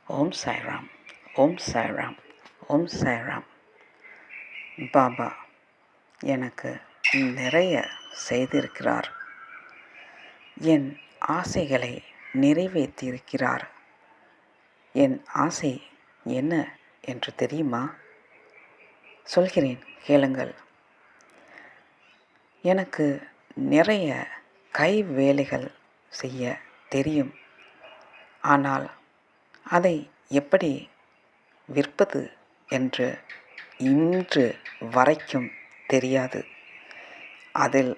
ஓம் சாய்ராம். ஓம் சாய்ராம். ஓம் சாய்ராம். பாபா எனக்கு நிறைய செய்திருக்கிறார். என் ஆசைகளை நிறைவேற்றியிருக்கிறார். என் ஆசை என்ன என்று தெரியுமா? சொல்கிறேன், கேளுங்கள். எனக்கு நிறைய கை வேலைகள் செய்ய தெரியும். ஆனால் அதை எப்படி விற்பது என்று இன்று வரைக்கும் தெரியாது. அதில்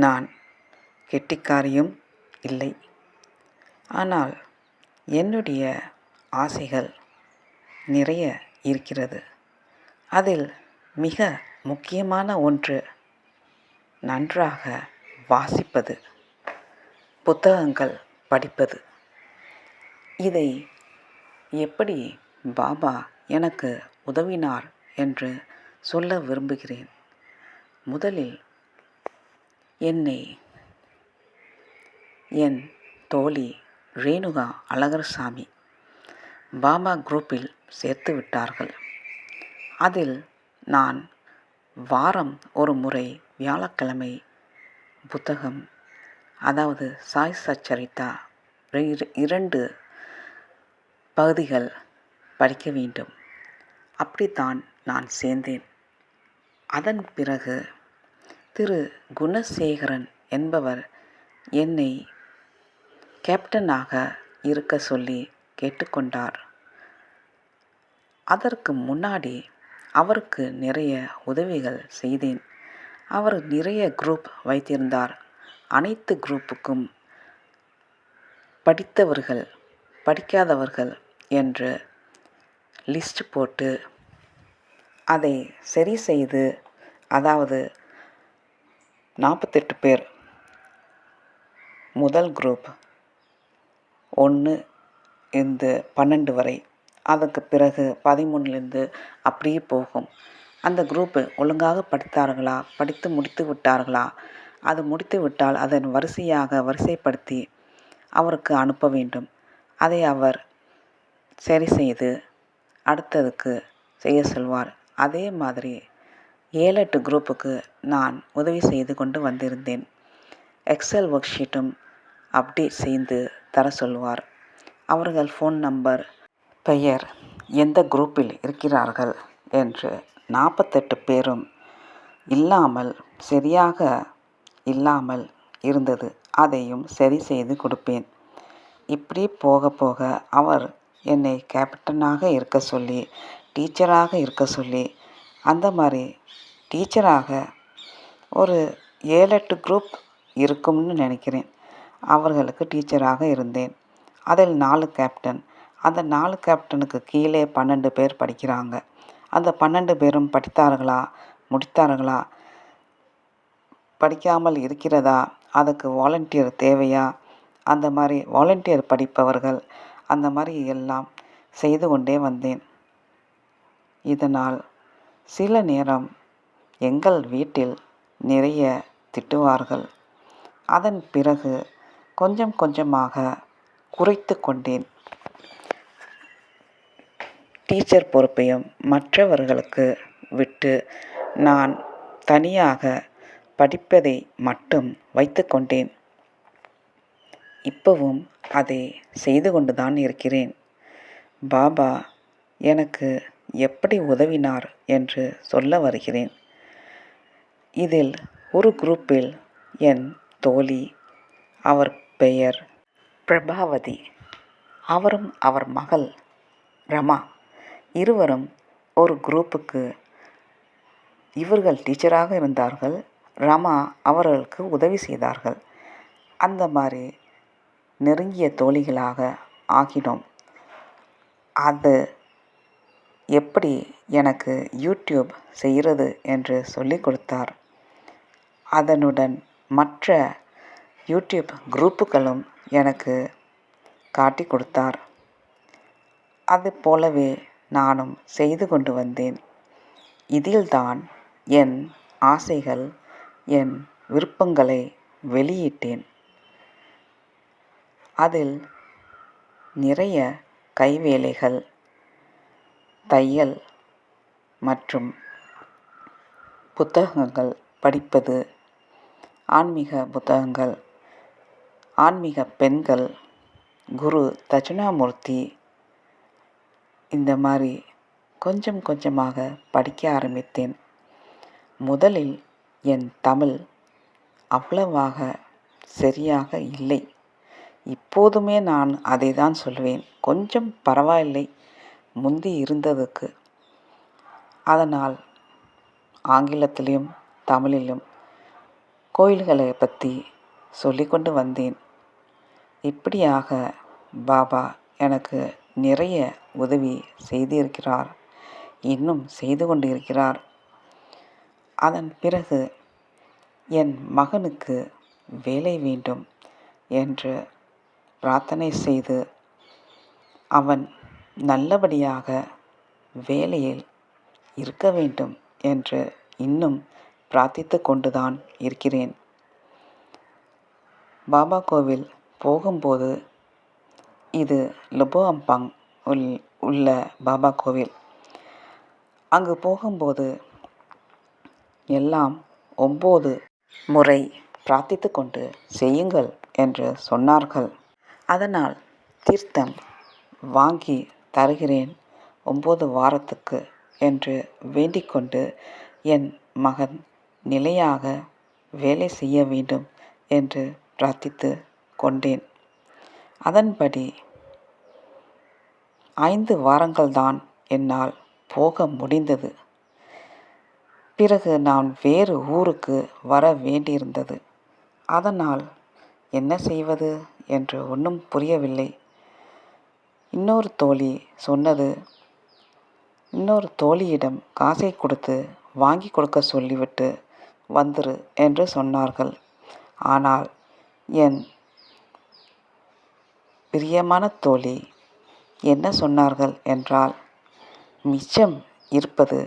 நான் கெட்டிக்காரியும் இல்லை. ஆனால் என்னுடைய ஆசைகள் நிறைய இருக்கிறது. அதில் மிக முக்கியமான ஒன்று நன்றாக வாசிப்பது, புத்தகங்கள் படிப்பது. இதை எப்படி பாபா எனக்கு உதவினார் என்று சொல்ல விரும்புகிறேன். முதலில் என்னை என் தோழி ரேணுகா அழகர்சாமி பாபா குரூப்பில் சேர்த்து விட்டார்கள். அதில் நான் வாரம் ஒரு முறை வியாழக்கிழமை புத்தகம், அதாவது சாய் சச்சரித்தா 2 பகுதிகள் படிக்க வேண்டும். அப்படித்தான் நான் சேர்ந்தேன். அதன் பிறகு திரு குணசேகரன் என்பவர் என்னை கேப்டனாக இருக்க சொல்லி கேட்டுக்கொண்டார். அதற்கு முன்னாடி அவருக்கு நிறைய உதவிகள் செய்தேன். அவர் நிறைய குரூப் வைத்திருந்தார். அனைத்து குரூப்புக்கும் படித்தவர்கள், படிக்காதவர்கள் என்று லிஸ்ட் போட்டு அதை சரி செய்து, அதாவது 48 பேர் முதல் குரூப் 1 இருந்து 12 வரை, அதற்கு பிறகு 13லிருந்து அப்படியே போகும். அந்த குரூப்பு ஒழுங்காக படித்தார்களா, படித்து முடித்து விட்டார்களா, அது முடித்து விட்டால் அதன் வரிசைப்படுத்தி அவருக்கு அனுப்ப வேண்டும். அதை அவர் சரி செய்து அடுத்ததுக்கு செய்ய சொல்வார். அதே மாதிரி 7-8 குரூப்புக்கு நான் உதவி செய்து கொண்டு வந்திருந்தேன். எக்ஸல் ஒர்க் ஷீட்டும் அப்டேட் செய்து தர சொல்வார். அவர்கள் ஃபோன் நம்பர், பெயர், எந்த குரூப்பில் இருக்கிறார்கள் என்று 48 பேரும் சரியாக இல்லாமல் இருந்தது. அதையும் சரி செய்து கொடுப்பேன். இப்படி போக போக அவர் என்னை கேப்டனாக இருக்க சொல்லி, டீச்சராக இருக்க சொல்லி, அந்த மாதிரி டீச்சராக ஒரு 7-8 குரூப் இருக்கும்னு நினைக்கிறேன். அவர்களுக்கு டீச்சராக இருந்தேன். அதில் 4 கேப்டன். அந்த 4 கேப்டனுக்கு கீழே 12 பேர் படிக்கிறாங்க. அந்த 12 பேரும் படித்தார்களா, முடித்தார்களா, படிக்காமல் இருக்கிறதா, அதுக்கு வாலண்டியர் தேவையா, அந்த மாதிரி வாலண்டியர் படிப்பவர்கள், அந்த மாதிரி எல்லாம் செய்து கொண்டே வந்தேன். இதனால் சில நேரம் எங்கள் வீட்டில் நிறைய திட்டுவார்கள். அதன் பிறகு கொஞ்சம் கொஞ்சமாக குறைத்து கொண்டேன். டீச்சர் பொறுப்பையும் மற்றவர்களுக்கு விட்டு நான் தனியாக படிப்பதை மட்டும் வைத்து கொண்டேன். இப்பவும் அதை செய்து கொண்டுதான் இருக்கிறேன். பாபா எனக்கு எப்படி உதவினார் என்று சொல்ல வருகிறேன். இதில் ஒரு குரூப்பில் என் தோழி, அவர் பெயர் பிரபாவதி, அவரும் அவர் மகள் ரமா, இருவரும் ஒரு குரூப்புக்கு இவர்கள் டீச்சராக இருந்தார்கள். ரமா அவர்களுக்கு உதவி செய்தார்கள். அந்த மாதிரி நெருங்கிய தோழிகளாக ஆகினோம். அது எப்படி எனக்கு யூடியூப் செய்கிறது என்று சொல்லிக் கொடுத்தார். அதனுடன் மற்ற யூடியூப் குரூப்புகளும் எனக்கு காட்டி கொடுத்தார். அது போலவே நானும் செய்து கொண்டு வந்தேன். இதில்தான் என் ஆசைகள், என் விருப்பங்களை வெளியிட்டேன். அதில் நிறைய கைவேலைகள், தையல் மற்றும் புத்தகங்கள் படிப்பது, ஆன்மீக புத்தகங்கள், ஆன்மீக பெண்கள், குரு தட்சிணாமூர்த்தி, இந்த மாதிரி கொஞ்சம் கொஞ்சமாக படிக்க ஆரம்பித்தேன். முதலில் என் தமிழ் அவ்வளவாக சரியாக இல்லை. இப்போதுமே நான் அதை தான் சொல்வேன். கொஞ்சம் பரவாயில்லை முந்தி இருந்ததுக்கு. அதனால் ஆங்கிலத்திலும் தமிழிலும் கோயில்களை பற்றி சொல்லிக்கொண்டு வந்தேன். இப்படியாக பாபா எனக்கு நிறைய உதவி செய்திருக்கிறார். இன்னும் செய்து கொண்டு இருக்கிறார். அதன் பிறகு என் மகனுக்கு வேலை வேண்டும் என்று பிரார்த்தனை செய்து அவன் நல்லபடியாக வேலையில் இருக்க வேண்டும் என்று இன்னும் பிரார்த்தித்து கொண்டுதான் இருக்கிறேன். பாபா கோவில் போகும்போது, இது லுபோஅம்பாங் உள்ள பாபா கோவில், அங்கு போகும்போது எல்லாம் 9 முறை பிரார்த்தித்து கொண்டு செய்யுங்கள் என்று சொன்னார்கள். அதனால் தீர்த்தம் வாங்கி தருகிறேன் 9 வாரத்துக்கு என்று வேண்டிக்கொண்டு என் மகன் நிலையாக வேலை செய்ய வேண்டும் என்று பிரார்த்தித்து கொண்டேன். அதன்படி 5 வாரங்கள்தான் என்னால் போக முடிந்தது. பிறகு நான் வேறு ஊருக்கு வர வேண்டியிருந்தது. அதனால் என்ன செய்வது என்று ஒன்றும் புரியவில்லை. இன்னொரு தோழி சொன்னது, இன்னொரு தோழியிடம் காசை கொடுத்து வாங்கி கொடுக்க சொல்லிவிட்டு வந்துரு என்று சொன்னார்கள். ஆனால் என் பிரியமான தோழி என்ன சொன்னார்கள் என்றால், மிச்சம் இருப்பது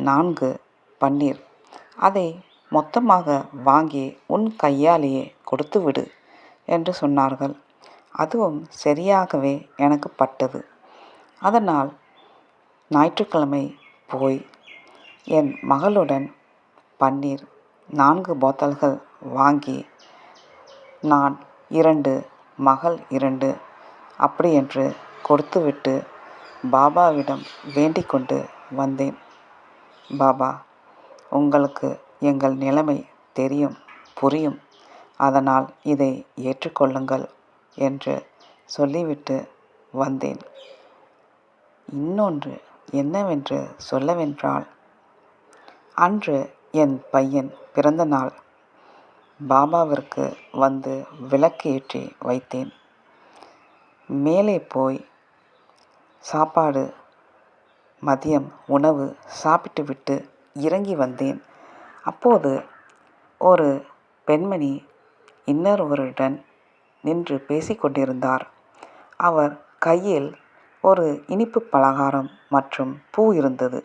4 பன்னீர், அதை மொத்தமாக வாங்கி உன் கையாலேயே கொடுத்து விடு என்று சொன்னார்கள். அதுவும் சரியாகவே எனக்கு பட்டது. அதனால் ஞாயிற்றுக்கிழமை போய் என் மகளுடன் பன்னீர் 4 போத்தல்கள் வாங்கி, நான் 2, மகள் 2 அப்படி என்று கொடுத்துவிட்டு பாபாவிடம் வேண்டிக் கொண்டு வந்தேன். பாபா, உங்களுக்கு எங்கள் நிலைமை தெரியும், புரியும். அதனால் இதை ஏற்றுக்கொள்ளுங்கள் என்று சொல்லிவிட்டு வந்தேன். இன்னொன்று என்னவென்று சொல்லவென்றால், அன்று என் பையன் பிறந்த நாள். பாபாவிற்கு வந்து விளக்கு ஏற்றி வைத்தேன். மேலே போய் சாப்பாடு, மதியம் உணவு சாப்பிட்டுவிட்டு இறங்கி வந்தேன். அப்போது ஒரு பெண்மணி இன்னொருவருடன் நின்று பேசிக்கொண்டிருந்தார். அவர் கையில் ஒரு இனிப்பு பலகாரம் மற்றும் பூ இருந்தது.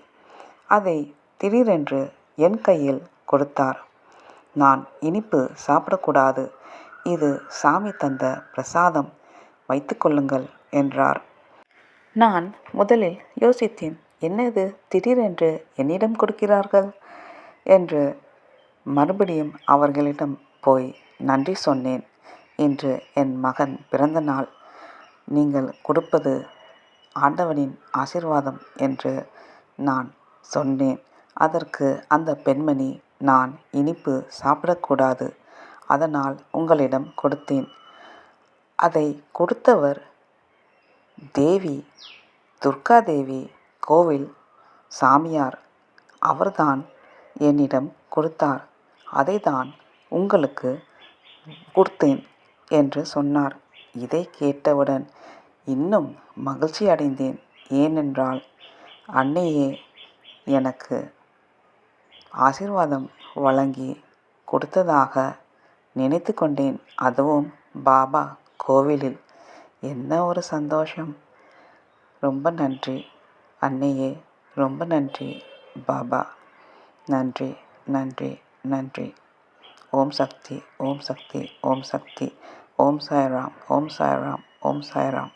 அதை திடீரென்று என் கையில் கொடுத்தார். நான் இனிப்பு சாப்பிடக்கூடாது, இது சாமி தந்த பிரசாதம், வைத்துக்கொள்ளுங்கள் என்றார். நான் முதலில் யோசித்தேன், என்னது திடீரென்று என்னிடம் கொடுக்கிறார்கள் என்று. மறுபடியும் அவர்களிடம் போய் நன்றி சொன்னேன். இன்று என் மகன் பிறந்த நாள், நீங்கள் கொடுப்பது ஆண்டவனின் ஆசீர்வாதம் என்று நான் சொன்னேன். அதற்கு அந்த பெண்மணி, நான் இனிப்பு சாப்பிடக்கூடாது, அதனால் உங்களிடம் கொடுத்தேன். அதை கொடுத்தவர் தேவி, துர்காதேவி கோவில் சாமியார், அவர்தான் என்னிடம் கொடுத்தார். அதை தான் உங்களுக்கு கொடுத்தேன் என்று சொன்னார். இதை கேட்டவுடன் இன்னும் மகிழ்ச்சி அடைந்தேன். ஏனென்றால் அன்னையே எனக்கு ஆசீர்வாதம் வழங்கி கொடுத்ததாக நினைத்து கொண்டேன். அதுவும் பாபா கோவிலில். என்ன ஒரு சந்தோஷம்! ரொம்ப நன்றி அன்னையே, ரொம்ப நன்றி பாபா. நன்றி, நன்றி, நன்றி. ஓம் சக்தி, ஓம் சக்தி, ஓம் சக்தி. ஓம் சாய்ராம், ஓம் சாய்ராம், ஓம் சாய்ராம்.